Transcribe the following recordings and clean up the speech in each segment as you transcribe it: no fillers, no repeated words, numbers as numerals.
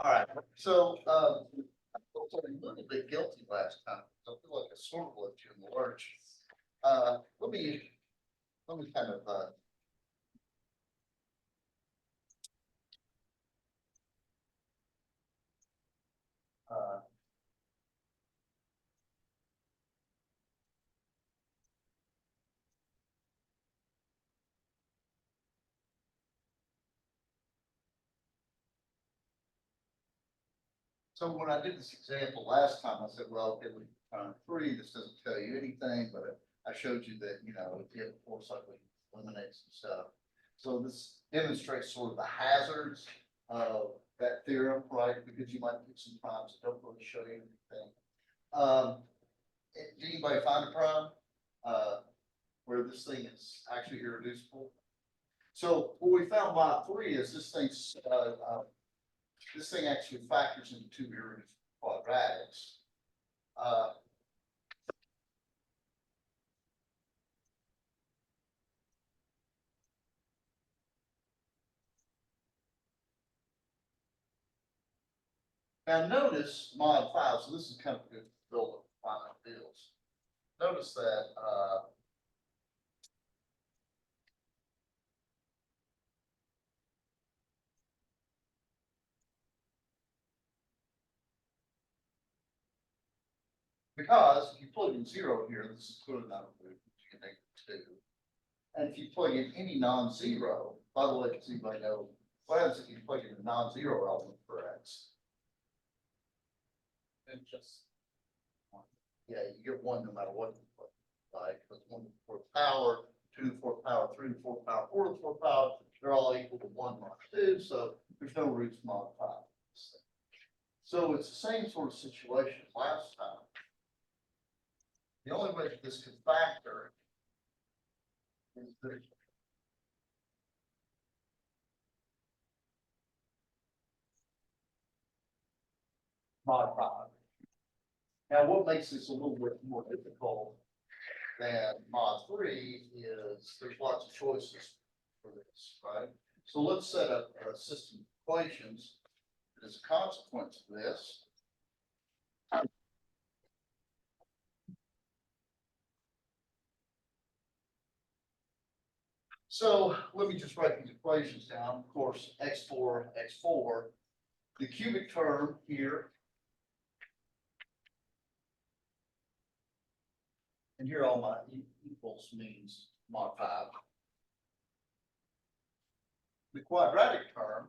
All right, so, I felt a little bit guilty last time. I feel like I sort of left you in the lurch. Let me kind of, uh, so when I did this example last time, I said, well, it would time three, this doesn't tell you anything, but I showed you that, if it force likely eliminates some stuff. So this demonstrates sort of the hazards of that theorem, right? Because you might get some primes that don't really show you anything. Did anybody find a prime, where this thing is actually irreducible? So what we found by three is this thing actually factors into two irreducible quadratics. Now notice mod 5, so this is kind of a good build up finite fields. Notice that because if you plug in 0 here, this is clearly not a root, you get -2. And if you plug in any non-zero, by the way, does anybody know what happens if you plug in a non-zero element for x? And just one. Yeah, you get one no matter what you put, right? Because 1 to the 4th power, 2 to the 4th power, 3 to the 4th power, 4 to the 4th power, they're all equal to 1 mod 2, so there's no roots mod 5. So it's the same sort of situation last time. The only way that this could factor is that mod 5. Now, what makes this a little bit more difficult than mod 3 is there's lots of choices for this, right? So let's set up a system of equations that is a consequence of this. So let me just write these equations down. Of course, x4, x4, the cubic term here. And here all my equals means mod 5. The quadratic term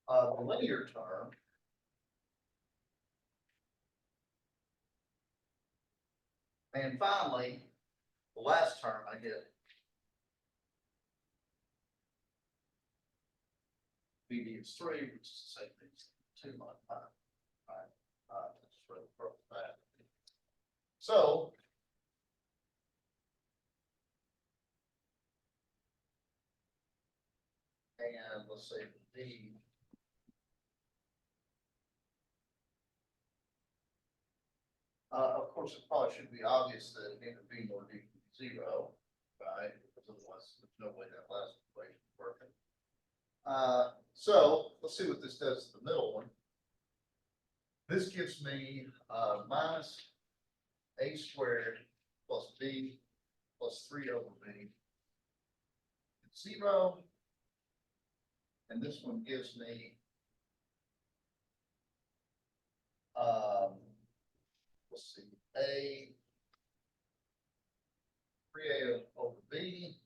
the linear term and finally the last term I get BD is 3, which is the same thing as 2 mod 5. All right, just really broke that. So and let's say D of course, it probably should be obvious that neither B nor D can be 0, right? Because otherwise, there's no way that last equation is working. So let's see what this does to the middle one. This gives me minus a squared plus b plus 3 over b 0. And this one gives me let's see, a 3a over b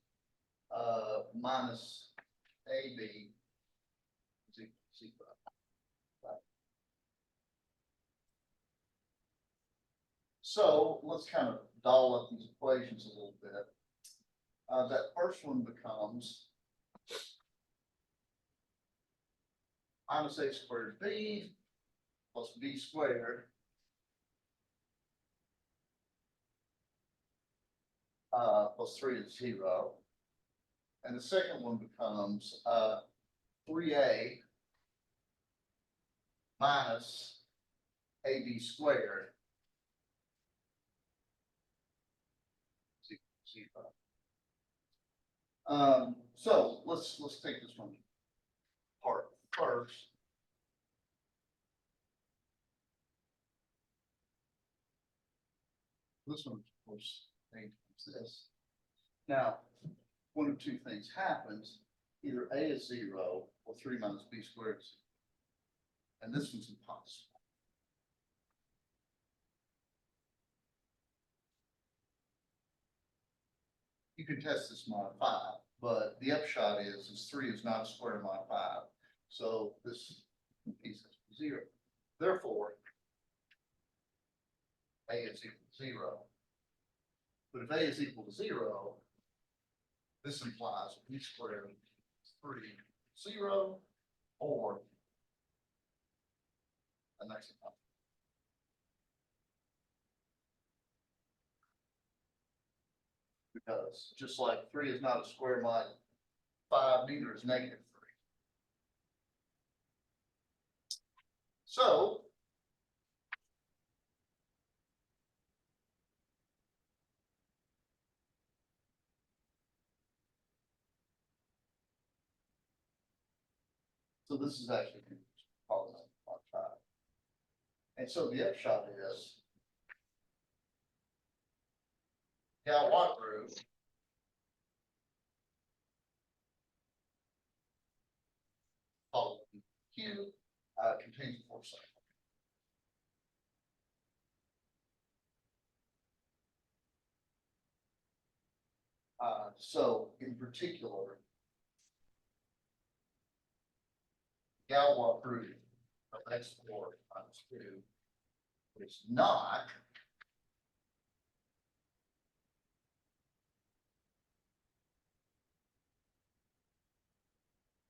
minus ab is equal to 0. Right. So let's kind of doll up these equations a little bit. That first one becomes minus a squared b plus b squared plus 3 is 0. And the second one becomes 3a minus ab squared is equal to 0. So let's take this one apart first. This one, of course, A times this. Now, one of two things happens, either A is 0 or 3 minus B squared is 0. And this one's impossible. You can test this mod 5, but the upshot is 3 is not a square of mod 5. So this piece is 0. Therefore, A is equal to 0. But if A is equal to 0, this implies B squared is 3, 0, or the next one. Because just like 3 is not a square mod 5, neither is negative 3. So this is actually polynomial mod 5. And so the upshot is Galois group following Q contains a 4 cycle. So in particular, Galois group of x4 minus 2 is not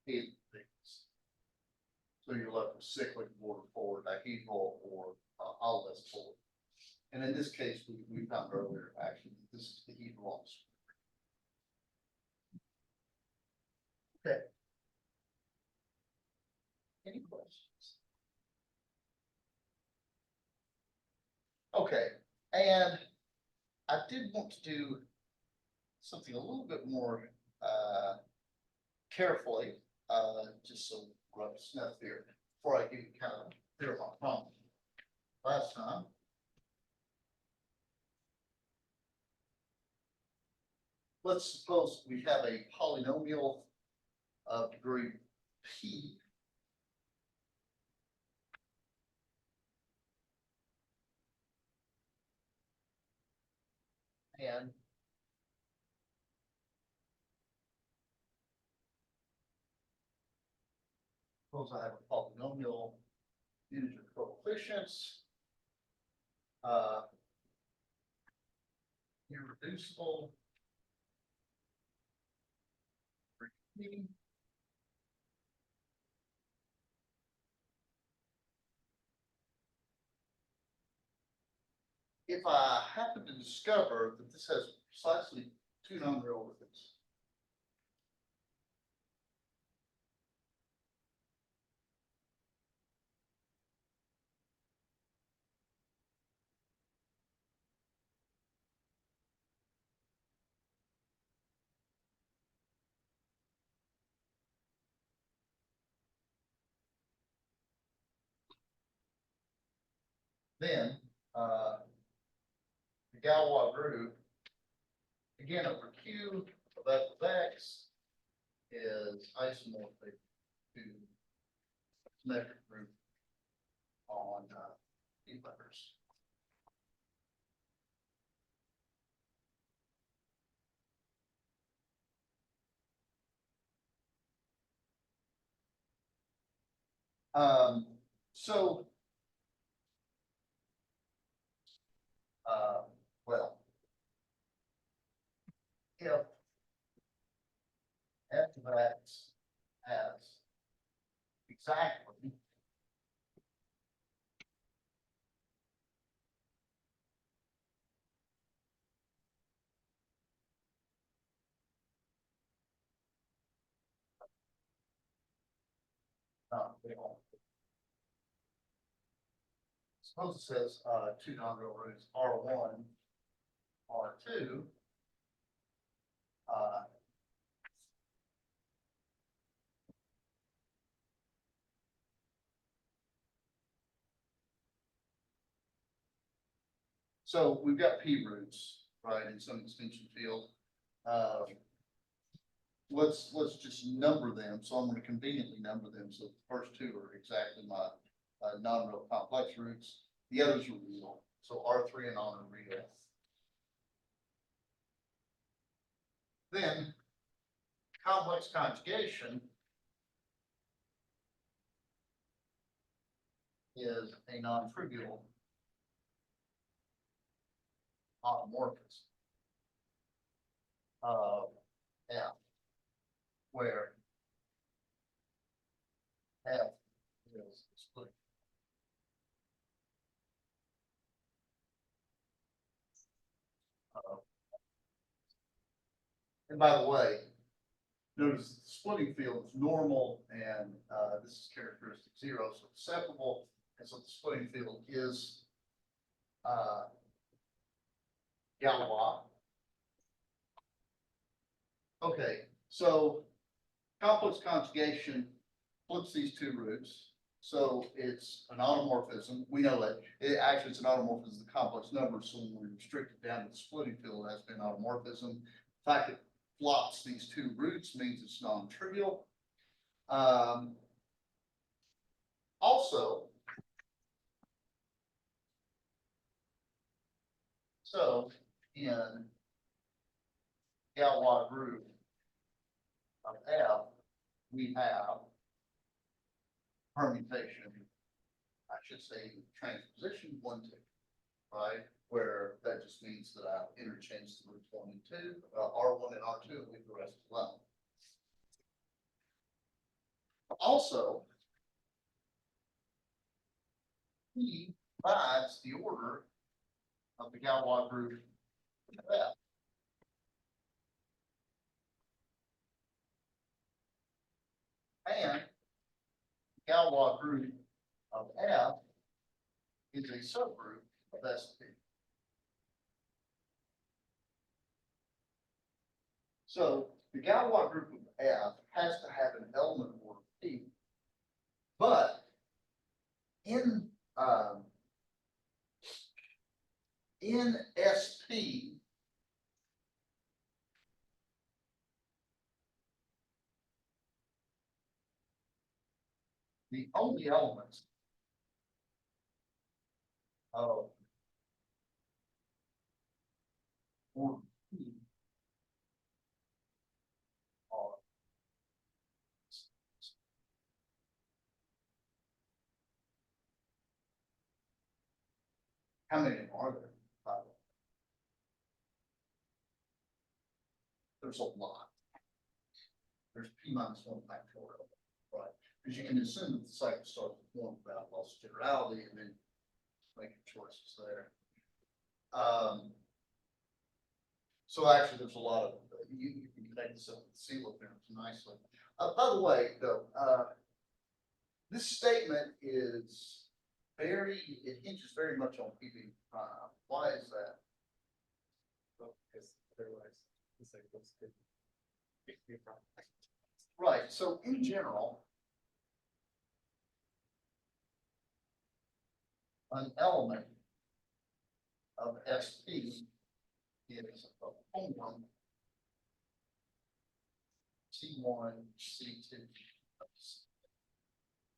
hidden things. So you're left with cyclic border forward, dihedral, or all this forward. And in this case, we found earlier, actually, this is the hedral. Okay. Any questions? Okay, and I did want to do something a little bit more carefully, just so we're up to snuff here, before I give you kind of clear my problem. Last time, let's suppose we have a polynomial of degree p. And suppose I have a polynomial integer coefficients, irreducible, if I happen to discover that this has precisely 2 non-real roots, then the Galois group, again, over Q of f of x is isomorphic to symmetric group on the letters. So, well, if f of x has exactly real. Suppose it says 2 non-real roots R1, R2, So we've got p roots, right, in some extension field. Let's just number them. So I'm going to conveniently number them. So the first two are exactly my non-real complex roots. The others are real. So R3 and on are real. Then complex conjugation is a non-trivial automorphism of F, where F is split. And by the way, notice the splitting field is normal, and this is characteristic 0, so it's separable, and so the splitting field is Galois. Okay, so complex conjugation flips these two roots, so it's an automorphism. We know that actually it's an automorphism of the complex numbers, so when we restrict it down to the splitting field, that's been automorphism. The fact that flops these two roots means it's non-trivial. Also, so in Galois group of F, we have permutation, I should say transposition 1, 2, right? Where that just means that I interchange the roots 1 and 2, R1 and R2, and leave the rest alone. Also, P divides the order of the Galois group of F. And the Galois group of F is a subgroup of SP. So the Galois group of F has to have an element order P, but in SP, the only elements of order P are how many are there? There's a lot. There's P minus 1 factorial, right? Because you can assume that the cycle starts with 1 without loss of generality and then making choices there. So actually, there's a lot of, you can connect this up with the CELO theorems nicely. By the way, though, this statement is it hinges very much on PV prime. Why is that? Well, because otherwise the cycles could be a problem. Right, so in general, an element of SP is a form C1, C2,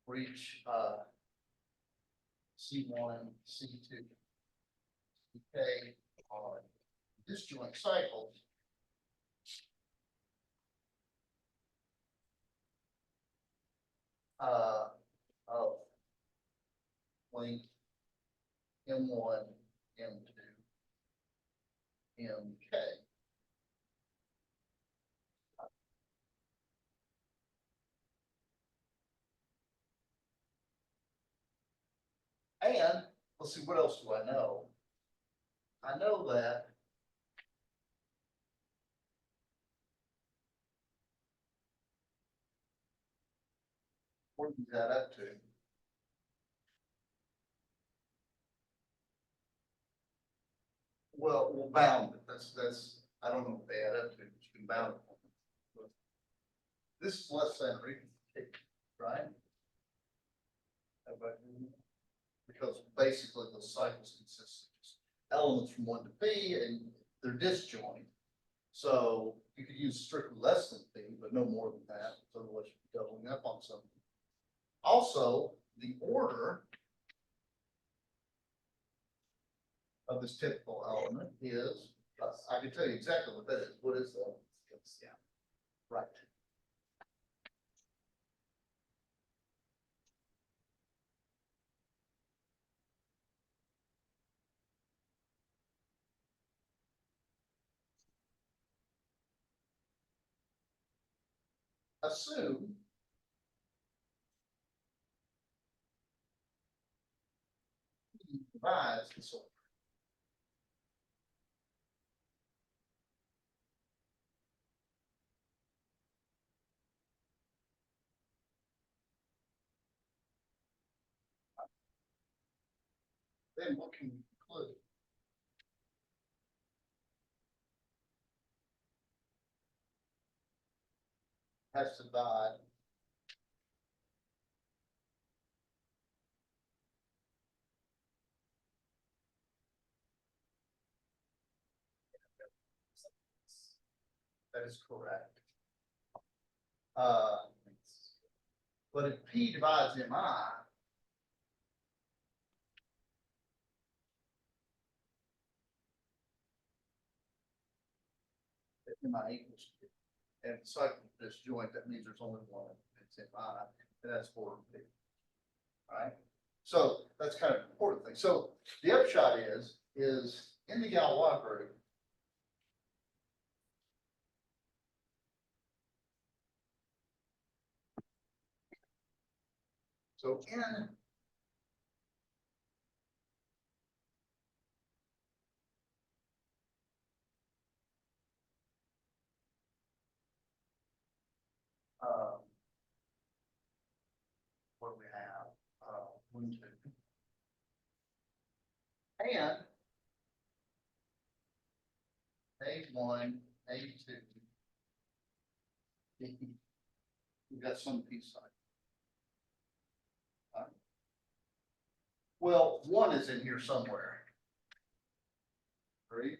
for each C1, C2, CK on disjoint cycles. Of length M1, M2, MK. And let's see, what else do I know? I know that what does that up to? Well, we'll bound it. That's I don't know what they add up to, but you can bound it. But this is less than or equal to K, right? Because basically the cycles consist of just elements from one to P and they're disjoint. So you could use strictly less than P, but no more than that, so otherwise you're doubling up on something. Also, the order of this typical element is, I can tell you exactly what that is. What is that? Yeah, right. Assume P divides this order. Then what can we conclude? Has to divide that is correct. But if P divides MI, if MI equals P, and cycle disjoint, that means there's only one, it's MI, and that's for P. All right, so that's kind of an important thing. So the upshot is in the Galois group, so in what do we have? 1, 2. And A1, A2. We've got some piece side. Well, 1 is in here somewhere. Right?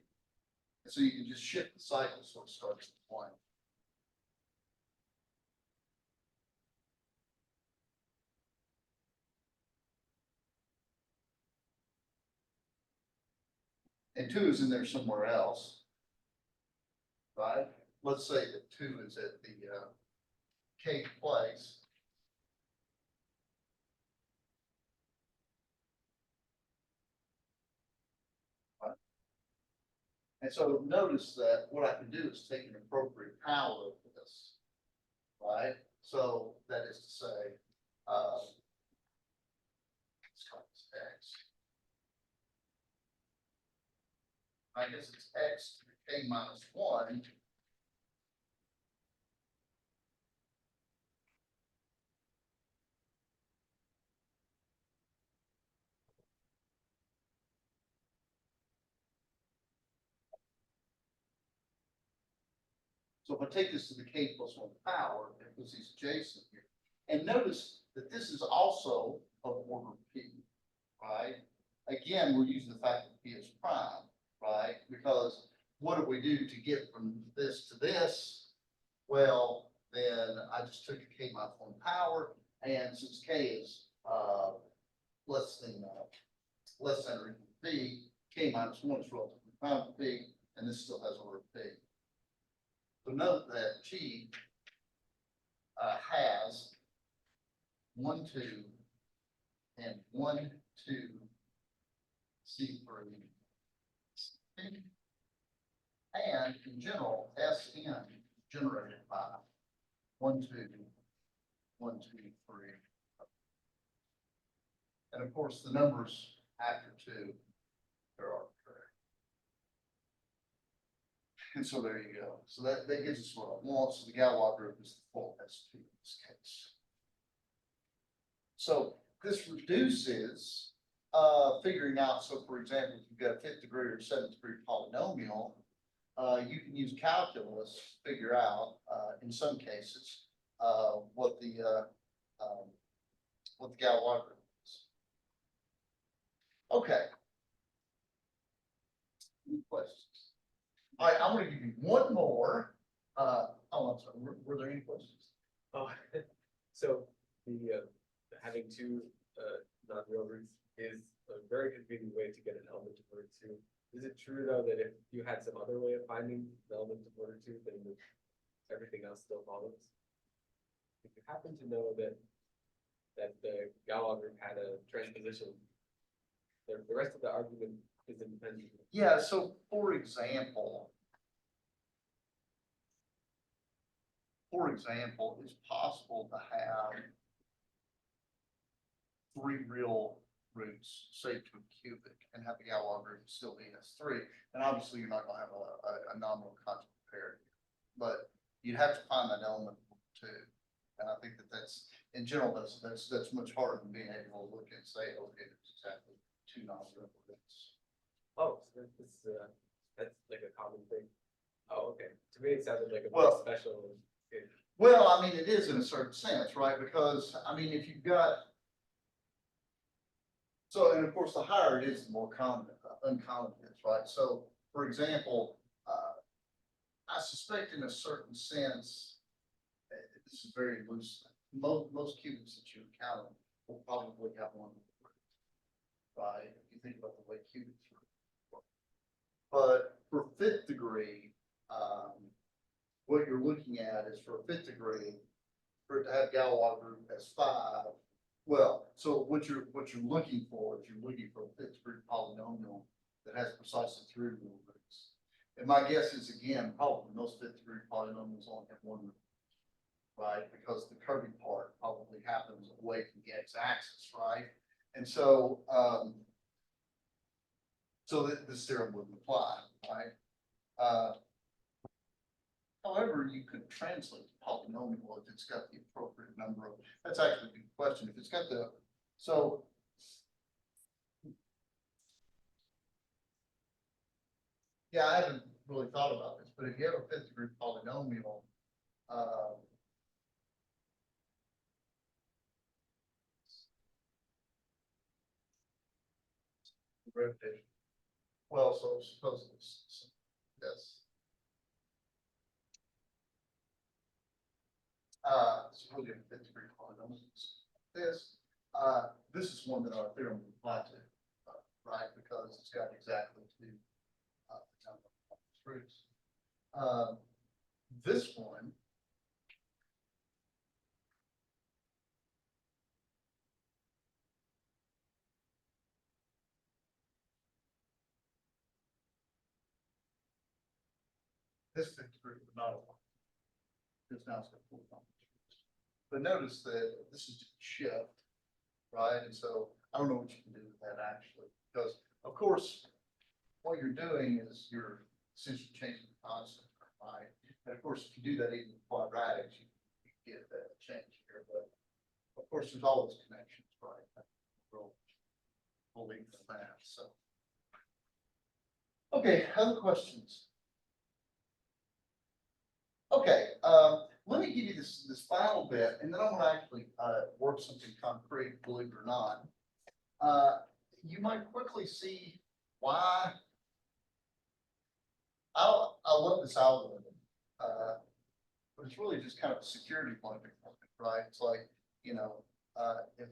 And so you can just shift the cycle so it starts with 1. And 2 is in there somewhere else. Right? Let's say that 2 is at the K place. Right? And so notice that what I can do is take an appropriate power of this. Right? So that is to say, let's call this X. I guess it's X to the K minus 1. So if I take this to the K plus 1 power, it puts these adjacent here. And notice that this is also of order P, right? Again, we're using the fact that P is prime, right? Because what do we do to get from this to this? Well, then I just took a K minus 1 power, and since K is less than or equal to P, K minus 1 is relatively prime to P, and this still has order P. So note that G has 1, 2, and 1, 2, C3, C. And in general, Sn generated by 1, 2, 1, 2, 3. And of course, the numbers after 2 are arbitrary. And so there you go. So that gives us what I want. So the Galois group is the full S2 in this case. So this reduces figuring out. So for example, if you've got a 5th degree or 7th degree polynomial, you can use calculus to figure out, in some cases, what the Galois group is. Okay. Any questions? All right, I'm gonna give you one more. I'm sorry, were there any questions? Oh, so the having two non-real roots is a very convenient way to get an element of order two. Is it true though that if you had some other way of finding the element of order two, then everything else still follows? If you happen to know that the Galois group had a transposition, the rest of the argument is independent. Yeah, so for example, it's possible to have three real roots, say to a cubic, and have the Galois group still be S3. And obviously, you're not going to have a nominal conjugate pair, but you'd have to find that element too. And I think that's in general, that's much harder than being able to look and say, okay, it's exactly two non-real roots. Oh, so that's like a common thing. Oh, okay. To me, it sounded like a Well, very special. Well, I mean, it is in a certain sense, right? Because, I mean, if you've got, so, and of course, the higher it is, the more uncommon it is, right? So, for example, I suspect in a certain sense, this is very loose, most cubits that you encounter will probably have one, right? If you think about the way cubits work. But for fifth degree, what you're looking at is for a fifth degree, for it to have Galois group as 5. Well, so what you're looking for is you're looking for a fifth degree polynomial that has precisely 3 real roots. And my guess is, again, probably most fifth degree polynomials only have 1 root, right? Because the curving part probably happens away from the x-axis, right? And so, this theorem wouldn't apply, right? However, you could translate the polynomial if it's got the appropriate number of, that's actually a good question. If it's got the, so. Yeah, I haven't really thought about this, but if you have a fifth degree polynomial, rotation. Well, so suppose it's, yes. It's really a fifth degree polynomial. This is one that our theorem would apply to, right? Because it's got exactly 2 roots. This one. This fifth degree would not apply. It's now it's got 4 roots. But notice that this is just a shift, right? And so I don't know what you can do with that actually, because of course, what you're doing is you're essentially changing the constant, right? And of course, if you do that even with quadratics, you get that change here. But of course, there's always connections, right? We'll leave that. So, okay, other questions? Okay, let me give you this final bit, and then I'm going to actually work something concrete, believe it or not. You might quickly see why I love this algorithm, but it's really just kind of a security blanket, right? It's like, you know, if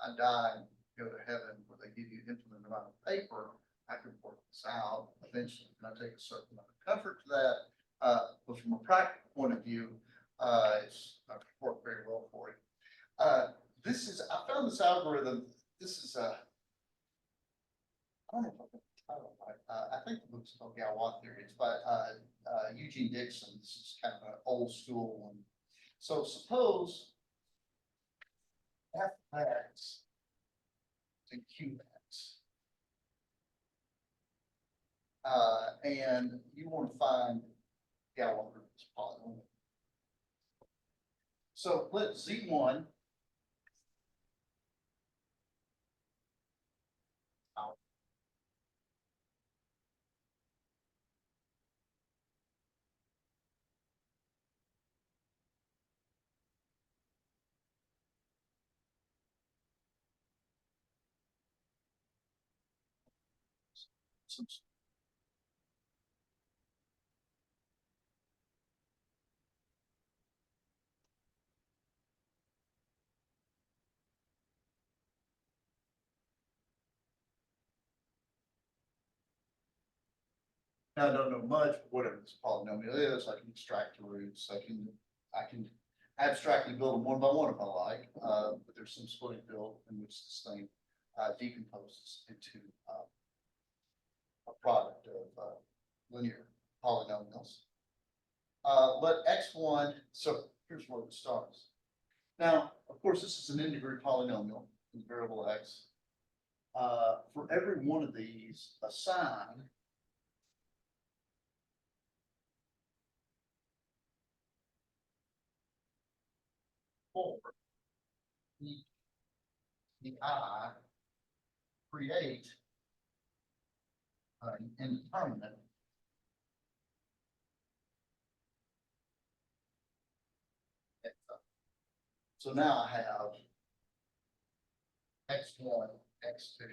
I die and go to heaven where they give you infinite amount of paper, I can work this out eventually, and I take a certain amount of comfort to that. But from a practical point of view, it's not worked very well for you. I found this algorithm. This is I don't know if I got the title right. I think the book's called Galois theory. It's by Eugene Dixon. This is kind of an old school one. So suppose f(x) and qx, and you want to find Galois group's polynomial. So let Z1 out. Now, I don't know much, but whatever this polynomial is, I can extract the roots, I can abstractly build them one by one if I like, but there's some splitting field in which this thing, decomposes into, a product of, linear polynomials. Let x1, so here's where it starts. Now, of course, this is an integer polynomial, in variable x. For every one of these, assign for the I create an indeterminate x. So now I have x1, x2,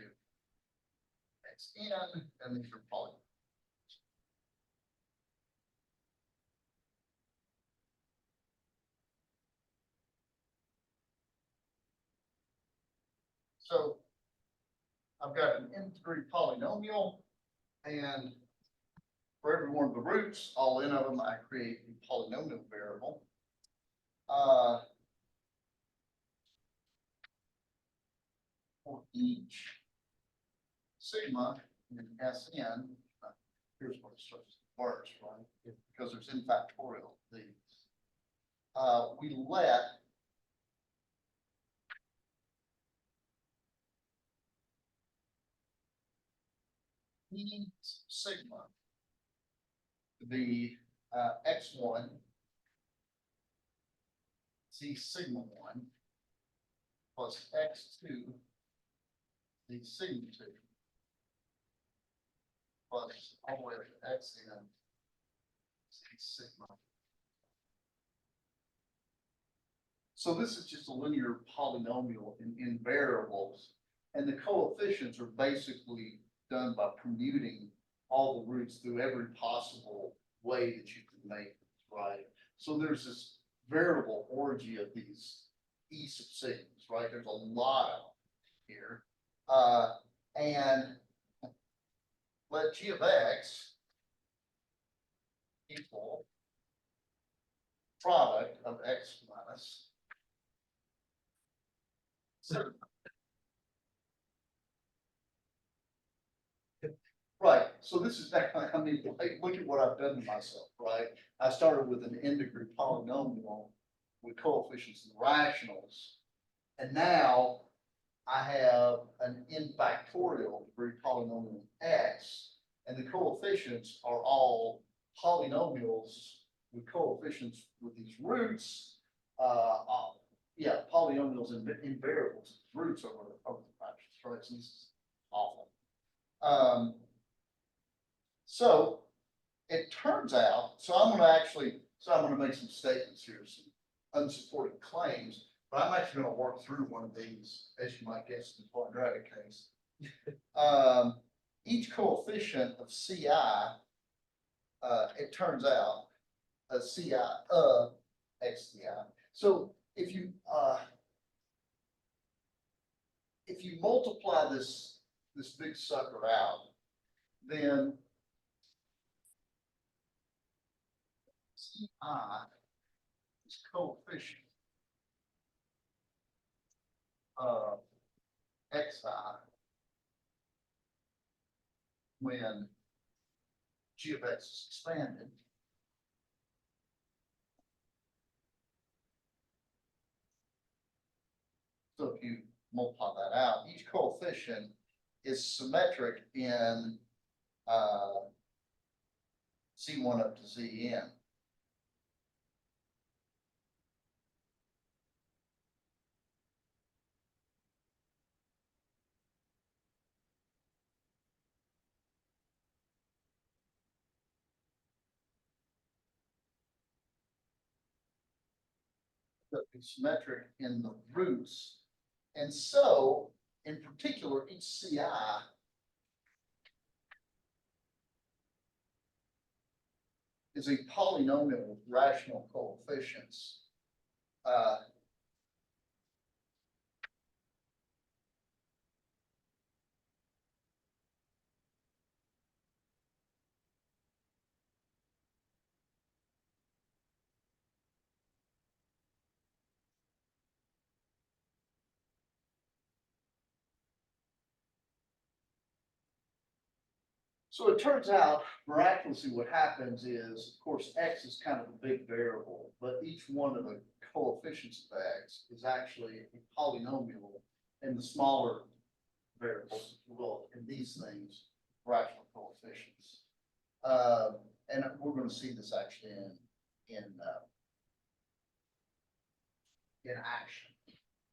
xn, and these are polynomials. So I've got an n3 polynomial, and for every one of the roots, all n of them, I create a polynomial variable. For each sigma in Sn, here's what it starts to work, right? Because there's n factorial of these. We let E sigma be x1, c sigma 1 plus x2, the sigma 2 plus all the way up to xn, c sigma. So this is just a linear polynomial in variables, and the coefficients are basically done by permuting all the roots through every possible way that you can make it, right? So there's this variable orgy of these e sub sigmas, right? There's a lot of them here. And let g of x equal product of x minus sigma. Right, so this is definitely, I mean, look at what I've done to myself, right? I started with an n-degree polynomial with coefficients and rationals. And now I have an n factorial degree polynomial x, and the coefficients are all polynomials with coefficients with these roots. Yeah, polynomials and variables, roots over the fractions, right? So this is awful. So it turns out, so I'm gonna make some statements here, some unsupported claims, but I'm actually gonna work through one of these, as you might guess, in the quadratic case. Each coefficient of CI, it turns out, a CI of XCI. So if you multiply this big sucker out, then CI is coefficient of XI when G of X is expanded. So if you multiply that out, each coefficient is symmetric in C1 up to Zn. But be symmetric in the roots. And so, in particular, each CI is a polynomial with rational coefficients. So it turns out miraculously what happens is, of course, X is kind of a big variable, but each one of the coefficients of X is actually a polynomial, and the smaller variables, if you will, in these things, rational coefficients. And we're going to see this actually in action.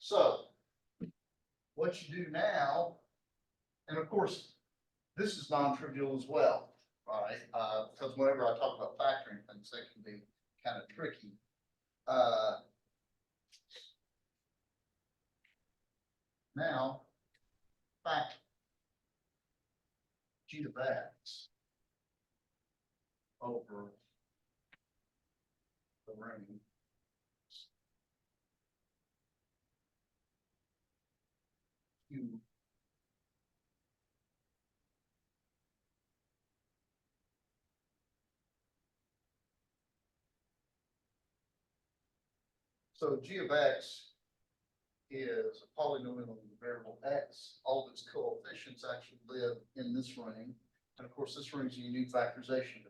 So what you do now, and of course, this is non-trivial as well, right? Because whenever I talk about factoring things, they can be kind of tricky. Now, factor g of x over the ring q so g of x is a polynomial in the variable x. All of its coefficients actually live in this ring. And of course, this ring is a unique factorization.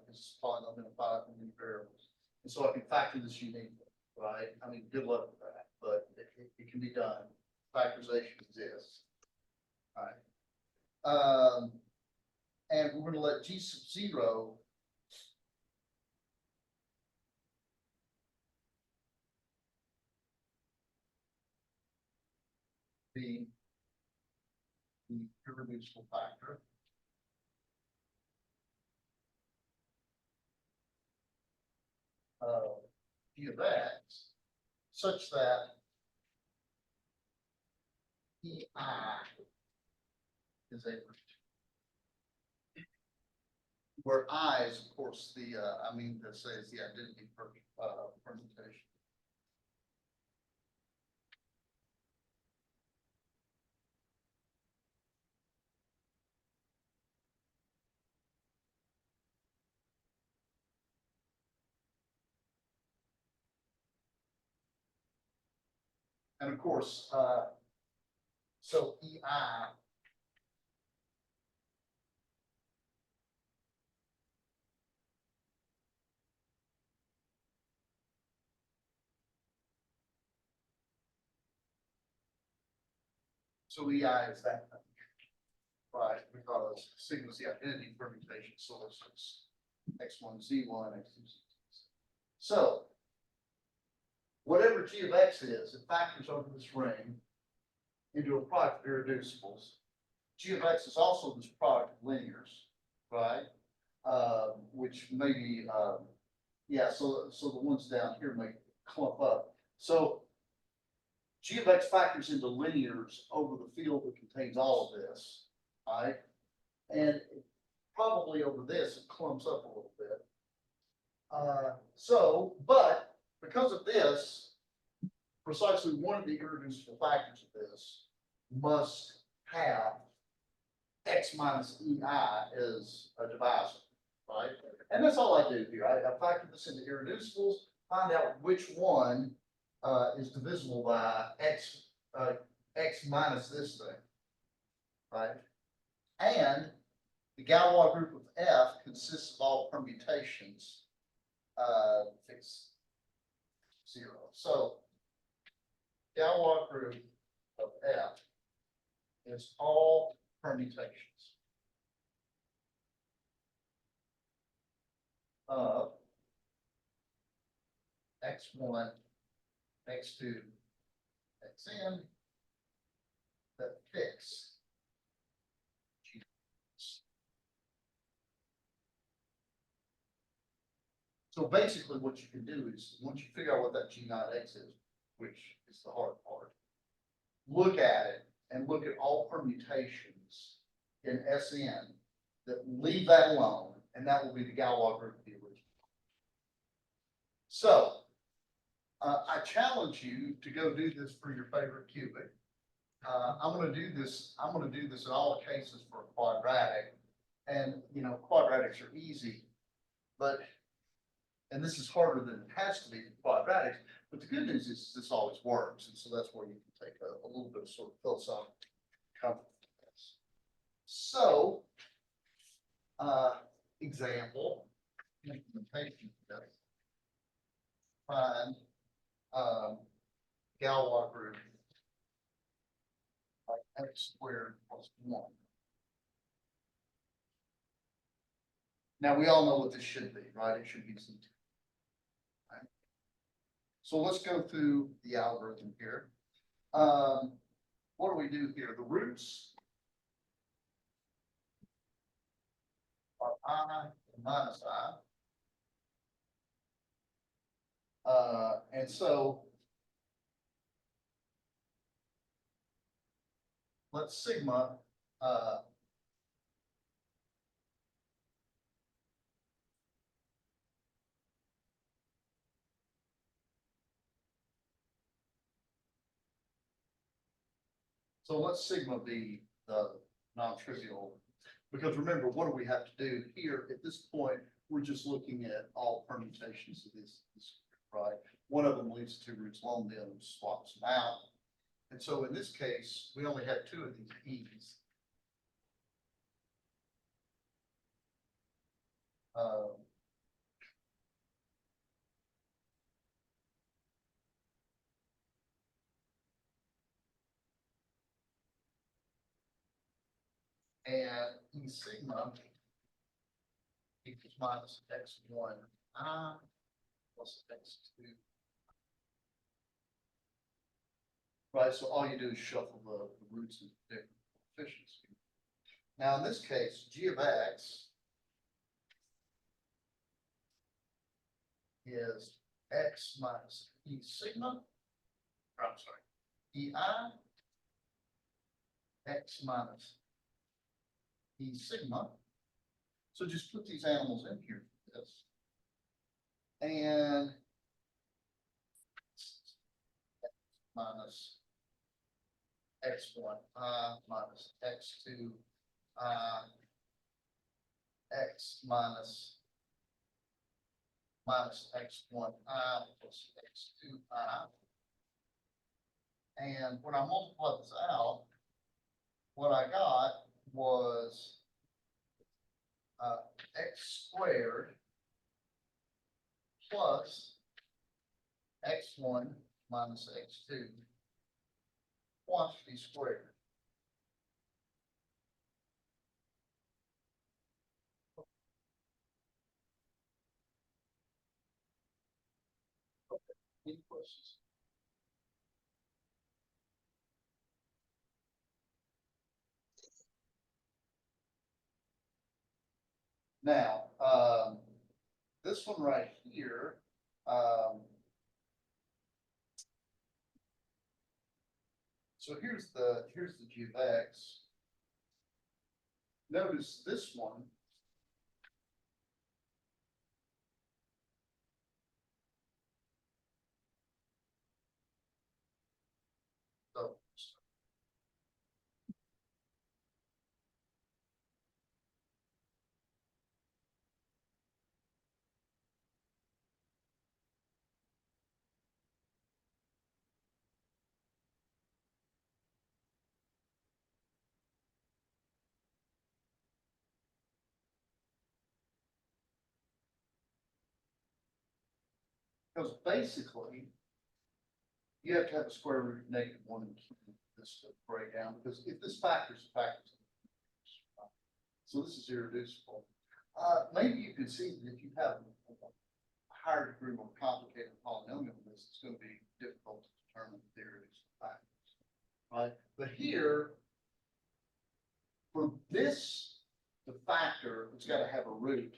It's polynomial by many variables. And so I can factor this uniquely, right? I mean, good luck with that, but it can be done. Factorization exists. All right. And we're going to let g sub 0 be the irreducible factor of g of x such that EI is a where I is, of course, the that says the identity permutation. And of course, so EI so EI is that thing, right? Because sigma is the identity permutation source. It's x1, z1, x2, z2. So whatever g of x is, it factors over this ring into a product of irreducibles. G of x is also this product of linears, right? Which maybe, yeah, so the ones down here may clump up. So g of x factors into linears over the field that contains all of this, right? And probably over this, it clumps up a little bit. But because of this, precisely one of the irreducible factors of this must have x minus EI as a divisor, right? And that's all I do here. I factor this into irreducibles, find out which one is divisible by x minus this thing, right? And the Galois group of F consists of all permutations, fix 0. So Galois group of F is all permutations of x1, x2, xn that fix G. So basically what you can do is once you figure out what that G naught x is, which is the hard part, look at it and look at all permutations in SN that leave that alone, and that will be the Galois group of the original. So I challenge you to go do this for your favorite cubic. I'm going to do this in all cases for a quadratic, and quadratics are easy, and this is harder than it has to be for quadratics. But the good news is this always works, and so that's where you can take a little bit of sort of philosophical comfort from this. So, example, implementation test. Find, Galois group. Like x squared plus 1. Now, we all know what this should be, right? It should be C2. Right? So let's go through the algorithm here. What do we do here? The roots are I and minus I. And so let's sigma, so let's sigma be the non-trivial, because remember, what do we have to do here? At this point, we're just looking at all permutations of this, right? One of them leaves two roots alone, the other swaps them out. And so in this case, we only have two of these e's. And E sigma equals minus x1 I plus x2. Right, so all you do is shuffle the roots of different coefficients. Now, in this case, g of x is x minus E sigma, or I'm sorry, EI, x minus E sigma. So just put these animals in here for this. And minus x1 I minus x2 I x minus x1 I plus x2 I. And when I multiply this out, what I got was x squared plus x1 minus x2 quantity squared. Any questions? Now, this one right here, so here's the g of x. Notice this one. So, because basically, you have to have a square root of -1 and this to break down, because if this factors factors. So this is irreducible. Maybe you could see that if you have a higher degree, more complicated polynomial, this is going to be difficult to determine the irreducible factors, right? But here, for this, the factor, it's got to have a root,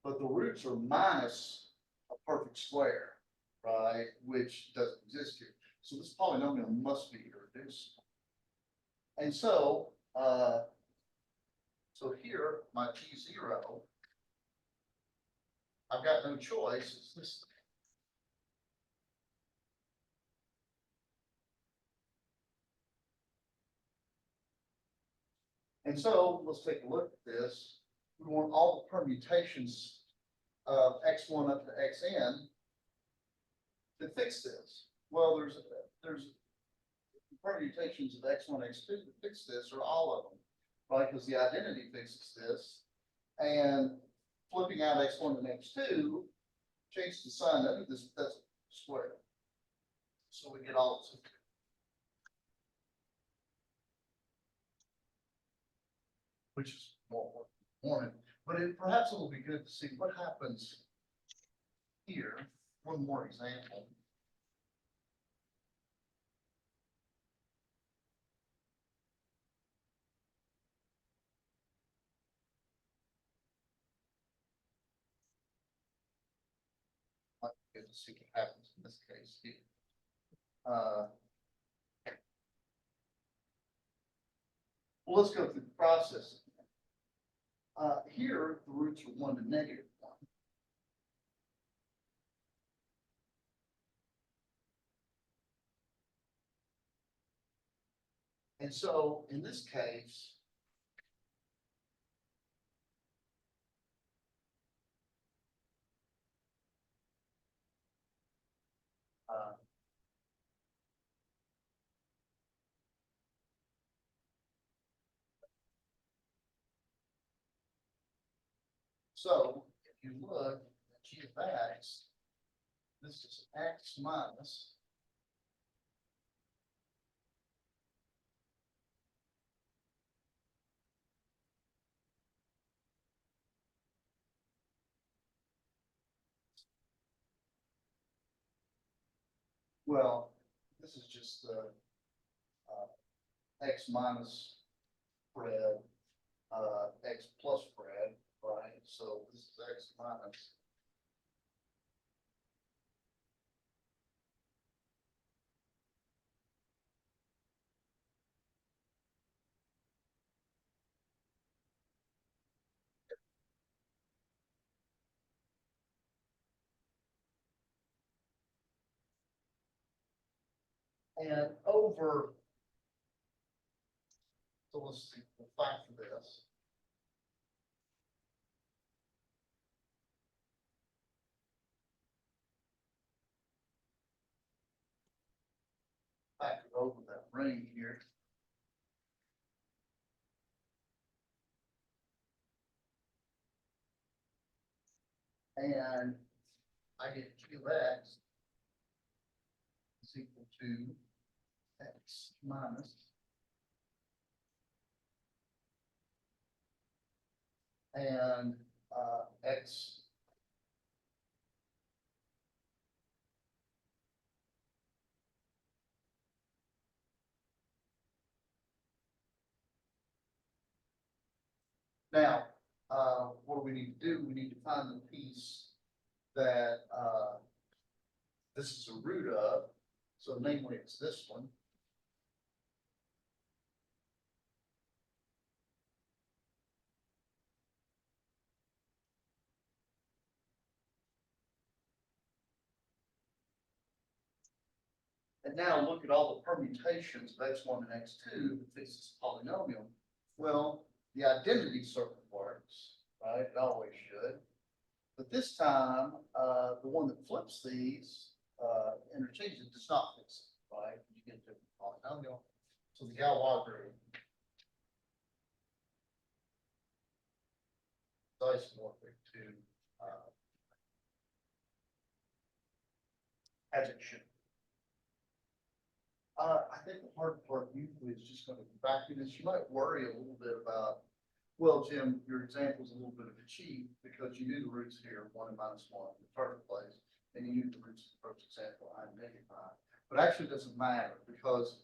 but the roots are minus a perfect square, right? Which doesn't exist here. So this polynomial must be irreducible. And so, so here, my T0, I've got no choice, it's this. And so let's take a look at this. We want all the permutations of x1 up to xn to fix this. Well, there's permutations of x1, x2 to fix this, or all of them. right? Because the identity fixes this. And flipping out x1 and x2, change the sign under this, that's square. So we get all this. Which is more important, but perhaps it will be good to see what happens here. One more example. Good to see what happens in this case here. Well, let's go through the process. Here, the roots are 1 to -1. And so in this case, so if you look at g of x, this is x minus well, this is just the x minus spread, x plus spread, right? So this is x minus. And over, so let's see, we'll factor this. Factor over that ring here. And I get g of x is equal to x minus and x now, what do we need to do? We need to find the piece that this is a root of. So namely, it's this one. And now look at all the permutations of x1 and x2 that fix this polynomial. Well, the identity certainly works, right? It always should. But this time, the one that flips these interchanges it does not fix it, right? You get to polynomial. So the Galois group is isomorphic to as it should. I think the hard part usually is just going to be back in this. You might worry a little bit about, well, Jim, your example is a little bit of a cheat because you knew the roots here, 1 and -1 in the first place, and you knew the roots of the first example, I and -5. But actually it doesn't matter because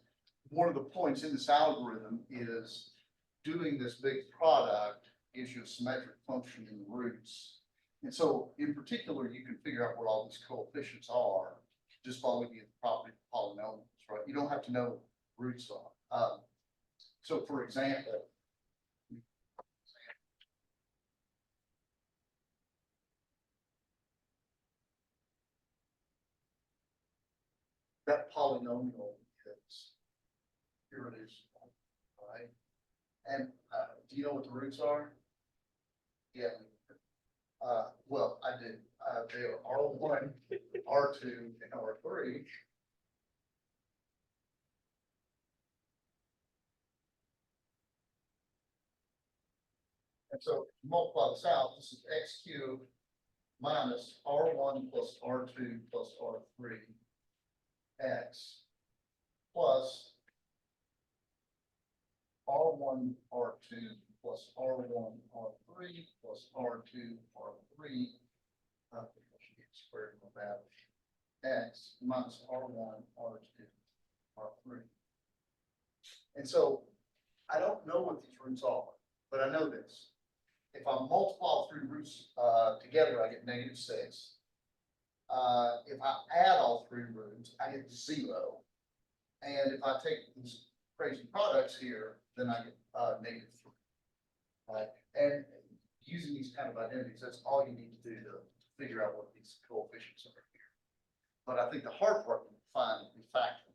one of the points in this algorithm is doing this big product gives you a symmetric function in the roots. And so in particular, you can figure out what all these coefficients are just by looking at the property of polynomials, right? You don't have to know what roots are. So for example, that polynomial is, here it is, right? And do you know what the roots are? Yeah. Well, I did. They are R1, R2, and R3. And so multiply this out, this is x cubed minus R1 plus R2 plus R3 x plus R1 R2 plus R1 R3 plus R2 R3 squared of that x minus R1 R2 R3. And so I don't know what these roots are, but I know this. If I multiply all three roots together, I get -6. If I add all three roots, I get 0. And if I take these crazy products here, then I get -3. Right? And using these kind of identities, that's all you need to do to figure out what these coefficients are here. But I think the hard part to find the factor.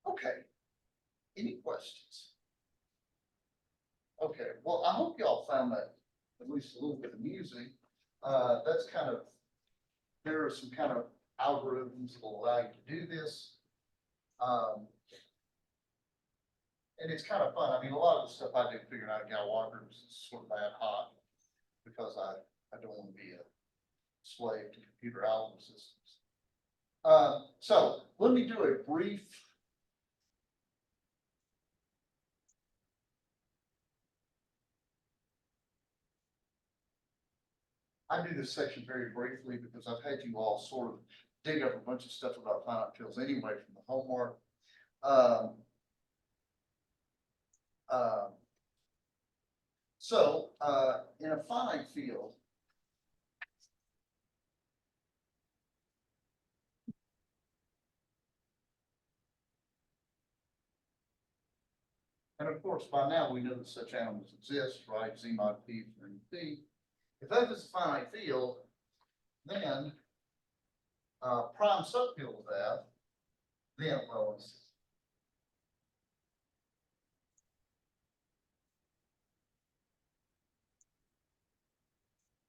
Okay. Any questions? Okay, well, I hope y'all found that at least a little bit amusing. That's kind of, there are some kind of algorithms that will allow you to do this. And it's kind of fun. I mean, a lot of the stuff I do figuring out Galois groups is sort of ad hoc because I don't want to be a slave to computer algorithm systems. So let me do a brief I do this section very briefly because I've had you all sort of dig up a bunch of stuff about finite fields anyway from the homework. In a finite field, and of course, by now we know that such animals exist, right? Z mod P for any P. If F is a finite field, then prime subfield of F, then, well,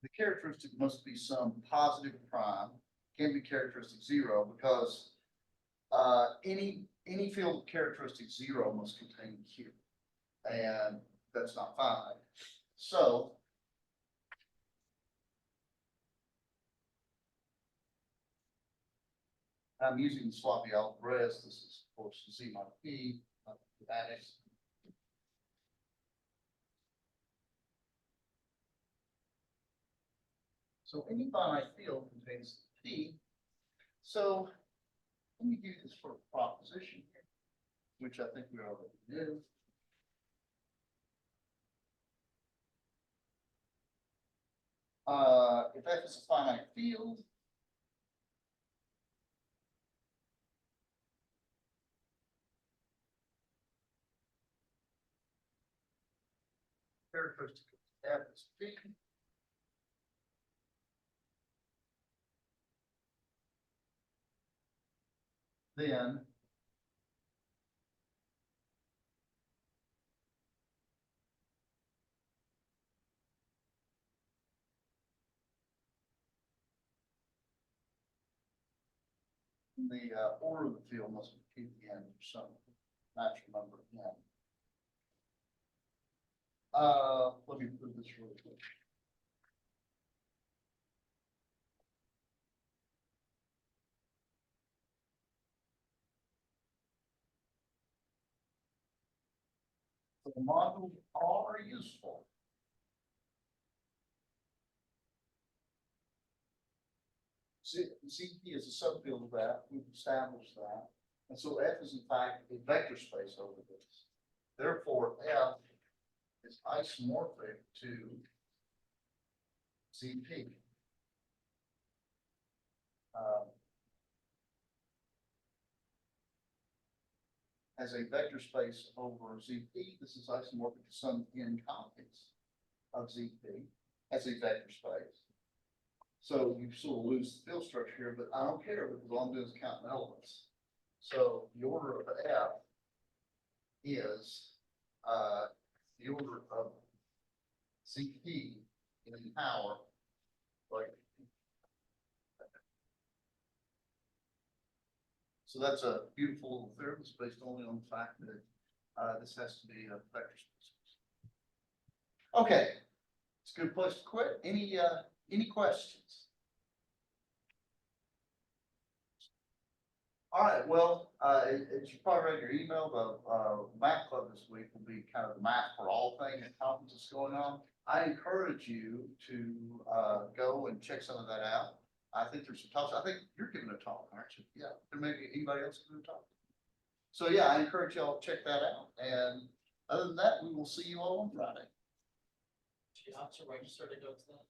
the characteristic must be some positive prime, can be characteristic 0, because any field of characteristic 0 must contain Q, and that's not finite. So I'm using the sloppy algebras. This is, of course, Z mod P, mathematics. So any finite field contains P. So let me give you this for a proposition here, which I think we already knew. If F is a finite field, characteristic of F is P. Then the order of the field must be P at the end of some natural number n. Let me prove this really quick. So the modules are useful. ZP is a subfield of that. We've established that. And so F is in fact a vector space over this. Therefore, F is isomorphic to ZP. As a vector space over ZP, this is isomorphic to some n copies of ZP as a vector space. So you sort of lose the field structure here, but I don't care because all I'm doing is counting elements. So the order of F is the order of ZP in power, like. So that's a beautiful little theorem. It's based only on the fact that this has to be a vector space. Okay, it's a good place to quit. Any questions? All right, well, as you probably read your email, the math club this week will be kind of the math for all things and conference that's going on. I encourage you to, go and check some of that out. I think there's some talks, I think you're giving a talk, aren't you? Yeah, there may be anybody else giving a talk. So yeah, I encourage y'all to check that out, and other than that, we will see you all on Friday. She has to register to go to that.